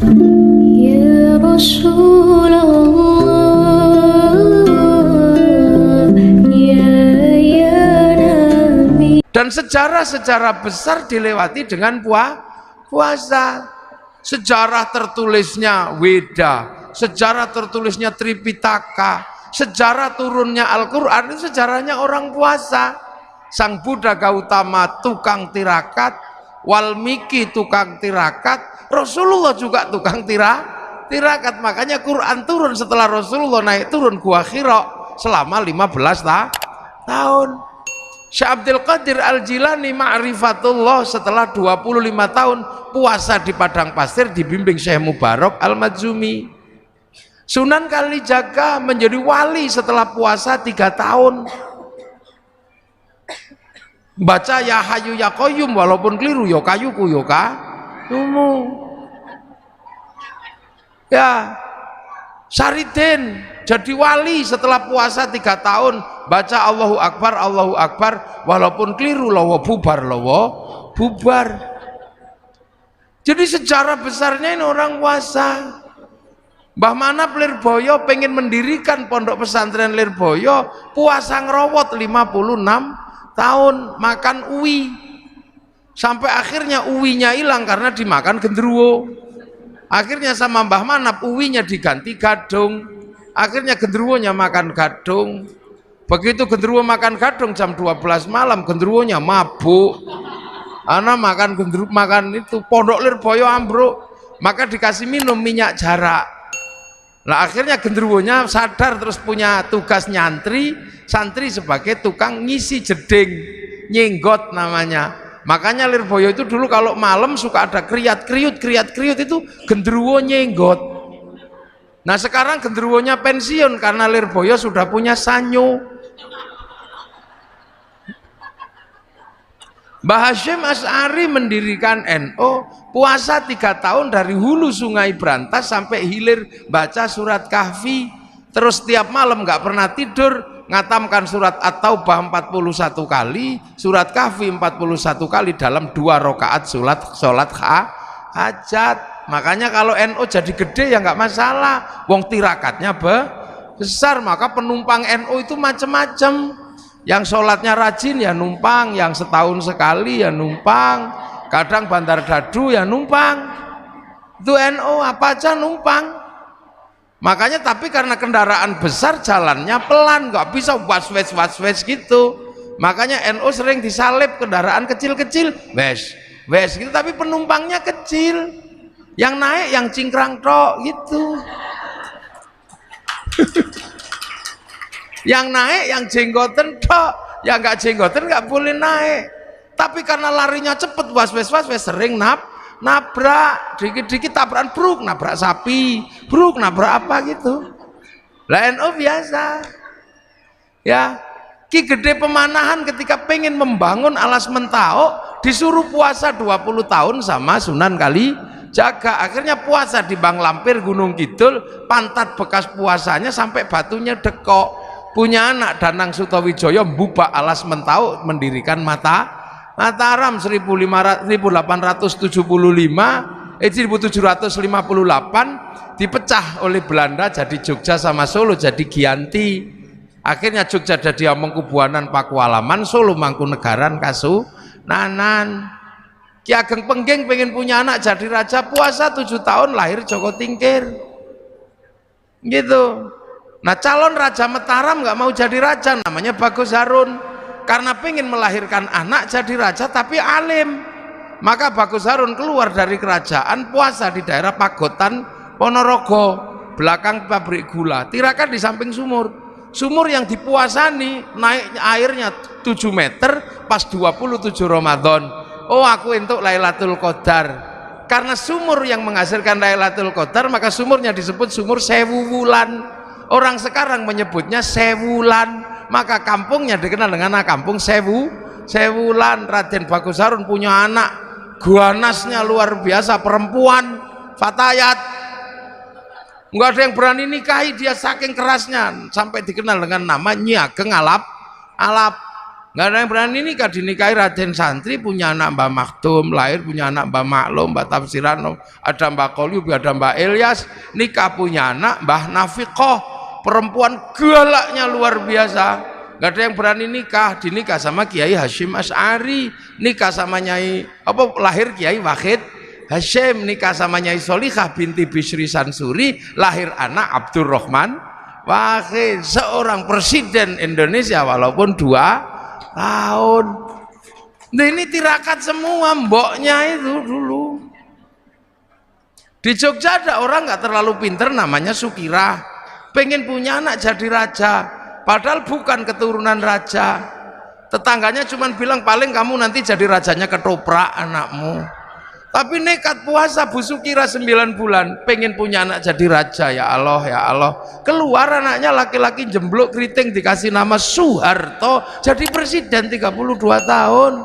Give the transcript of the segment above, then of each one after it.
Ya Rasulullah, ya Nabi. Dan sejarah-sejarah besar dilewati dengan puasa. Sejarah tertulisnya Weda, sejarah tertulisnya Tripitaka, sejarah turunnya Al-Quran itu sejarahnya orang puasa. Sang Buddha Gautama tukang tirakat, Walmiki tukang tirakat, Rasulullah juga tukang tirakat. Makanya Quran turun setelah Rasulullah naik turun Gua Hira selama 15 tahun. Syekh Abdul Qadir Al-Jilani Ma'rifatullah setelah 25 tahun puasa di padang pasir dibimbing Syekh Mubarak Al-Madzumi. Sunan Kalijaga menjadi wali setelah puasa 3 tahun. Baca Ya Hayyu Ya Qayyum walaupun keliru ya kayuku ya kayumu. Ya, Saridin jadi wali setelah puasa 3 tahun, baca Allahu Akbar walaupun keliru lawa bubar. Jadi sejarah besarnya ini orang puasa. Mbah Manap Lirboyo pengen mendirikan pondok pesantren Lirboyo, puasa ngerowot 56 tahun, makan uwi sampai akhirnya uwinya hilang karena dimakan genderuwo. Akhirnya sama Mbah Manap uwinya diganti gadung, akhirnya genderuwonya makan gadung. Begitu genderuwo makan gadung jam 12 malam genderuwonya mabuk. Anak makan itu pondok Lirboyo ambruk, maka dikasih minum minyak jarak. Nah akhirnya genderuwonya sadar terus punya tugas nyantri, santri sebagai tukang ngisi jeding, nyenggot namanya. Makanya Lirboyo itu dulu kalau malam suka ada kriat-kriut itu genderuwo nyenggot. Nah sekarang genderuwonya pensiun karena Lirboyo sudah punya sanyo. Mbah Hasyim Asy'ari mendirikan NU, puasa 3 tahun dari hulu sungai Brantas sampai hilir baca surat Kahfi, terus tiap malam nggak pernah tidur ngatamkan surat At-Taubah 41 kali, surat Kahfi 41 kali dalam 2 rakaat sholat hajat. Makanya kalau NU jadi gede ya nggak masalah, wong tirakatnya besar, maka penumpang NU itu macam-macam. Yang sholatnya rajin ya numpang, yang setahun sekali ya numpang, kadang Bandar Dadu ya numpang. Itu NU apa aja numpang. Makanya tapi karena kendaraan besar jalannya pelan, nggak bisa was-wes gitu. Makanya NU sering disalib kendaraan kecil-kecil, wes gitu, tapi penumpangnya kecil. Yang naik yang cingkrang tok gitu. Yang naik yang jenggoten tok, yang nggak jenggoten nggak boleh naik. Tapi karena larinya cepet was-wes sering nabrak, dikit-dikit tabrakan bruk, nabrak sapi, bruk, nabrak apa gitu. Lah NU biasa. Ya, Ki Gede Pemanahan ketika pengen membangun alas Mentao disuruh puasa 20 tahun sama Sunan Kalijaga. Akhirnya puasa di Bang Lampir Gunung Kidul, pantat bekas puasanya sampai batunya dekok. Punya anak Danang Sutawijaya mbubak alas Mentao, mendirikan Mataram 1758 dipecah oleh Belanda jadi Jogja sama Solo jadi Giyanti. Akhirnya Jogja jadi Amangkubuanan Pakualaman, Solo Mangkunegaran Kasunanan. Ki Ageng Pengging pengen punya anak jadi raja, puasa 7 tahun, lahir Joko Tingkir gitu. Nah calon Raja Mataram nggak mau jadi raja, namanya Bagus Harun, karena pengen melahirkan anak jadi raja tapi alim. Maka Bagus Harun keluar dari kerajaan, puasa di daerah Pagotan Ponorogo, belakang pabrik gula, tirakan di samping sumur yang dipuasani naik airnya 7 meter pas 27 Ramadan. Oh aku untuk Lailatul Qadar. Karena sumur yang menghasilkan Lailatul Qadar, maka sumurnya disebut sumur Sewu Wulan. Orang sekarang menyebutnya Sewulan, maka kampungnya dikenal dengan kampung Sewulan. Raden Bagus Harun punya anak, ganasnya luar biasa, perempuan, fatayat, nggak ada yang berani nikahi dia saking kerasnya, sampai dikenal dengan nama Nyi Ageng Alap. Nggak ada yang berani nikah. Dinikahi Raden Santri, punya anak Mbah Maktum, lahir punya anak Mbah Maklum, Mbah Tafsiran, ada Mbah Kolyub, ada Mbah Ilyas, nikah punya anak Mbah Nafiqoh, perempuan galaknya luar biasa. Nggak ada yang berani nikah. Dinikah sama Kiai Hashim Asy'ari, nikah sama Nyai lahir Kiai Wahid Hashim, nikah sama Nyai Solikah binti Bisri Sansuri, lahir anak Abdurrahman Wahid, seorang presiden Indonesia walaupun 2 tahun. Nah, ini tirakat semua mboknya itu dulu. Di Jogja ada orang nggak terlalu pinter namanya Sukirah, pengen punya anak jadi raja, padahal bukan keturunan raja. Tetangganya cuma bilang paling kamu nanti jadi rajanya ketoprak anakmu. Tapi nekat puasa Bu Sukirah 9 bulan, pengen punya anak jadi raja. Ya Allah, ya Allah. Keluar anaknya laki-laki jemblok keriting, dikasih nama Soeharto, jadi presiden 32 tahun.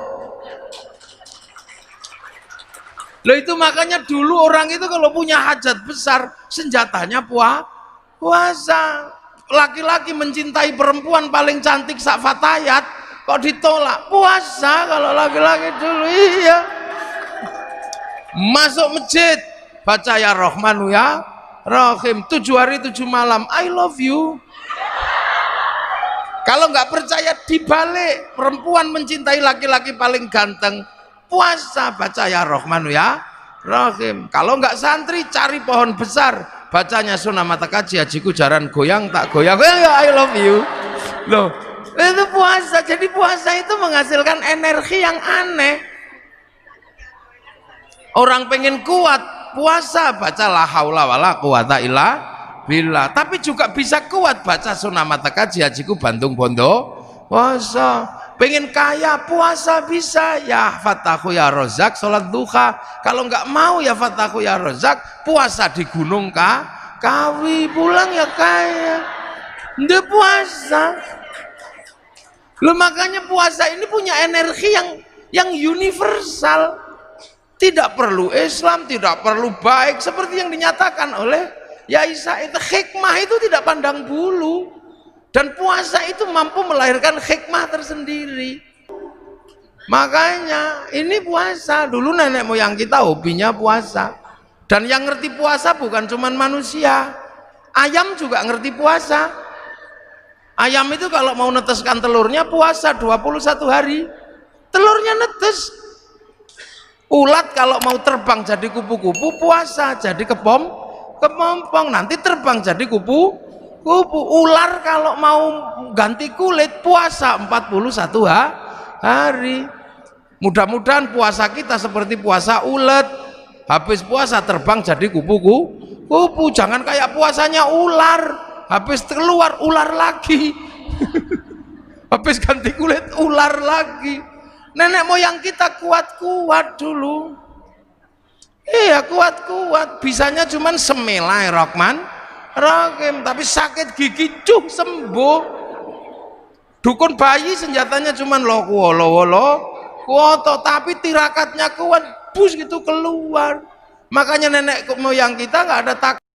Loh, itu makanya dulu orang itu kalau punya hajat besar, senjatanya puasa. Laki-laki mencintai perempuan paling cantik sak fatayat, kok ditolak? Puasa kalau laki-laki dulu. Iya. Masuk masjid, baca ya Rahmanu ya Rahim, 7 hari 7 malam, I love you. Kalau nggak percaya dibalik, perempuan mencintai laki-laki paling ganteng, puasa, baca ya Rahmanu ya Rahim. Kalau nggak santri, cari pohon besar, bacanya Sunnah Mata Kaji, hajiku jaran goyang tak goyang, I love you. Loh, itu puasa. Jadi puasa itu menghasilkan energi yang aneh. Orang pengen kuat, puasa, baca la haula wala quwata illa billah. Tapi juga bisa kuat, baca Sunnah Mata Kaji, hajiku Bandung Bondo puasa. Pengen kaya, puasa bisa, ya Fatahu ya Rozak, sholat duha. Kalau nggak mau ya Fatahu ya Rozak, puasa di Gunung Kawi, pulang ya kaya. Nggak puasa. Loh, makanya puasa ini punya energi yang universal. Tidak perlu Islam, tidak perlu baik, seperti yang dinyatakan oleh Yai Said. Hikmah itu tidak pandang bulu, dan puasa itu mampu melahirkan hikmah tersendiri. Makanya ini puasa. Dulu nenek moyang kita hobinya puasa, dan yang ngerti puasa bukan cuman manusia, ayam juga ngerti puasa. Ayam itu kalau mau neteskan telurnya puasa 21 hari, telurnya netes. Ulat kalau mau terbang jadi kupu-kupu, puasa jadi kepompong, nanti terbang jadi kupu-kupu. Ular kalau mau ganti kulit, puasa 41 hari. Mudah-mudahan puasa kita seperti puasa ulat, habis puasa terbang jadi kupu-kupu. Jangan kayak puasanya ular, habis keluar ular lagi. Habis ganti kulit ular lagi. Nenek moyang kita kuat-kuat dulu. Iya, kuat-kuat. Bisanya cuman semelai Rahman Rahim, tapi sakit gigi sembuh. Dukun bayi senjatanya cuman kuoto, tapi tirakatnya kuat, bus gitu keluar. Makanya nenek moyang kita nggak ada takut.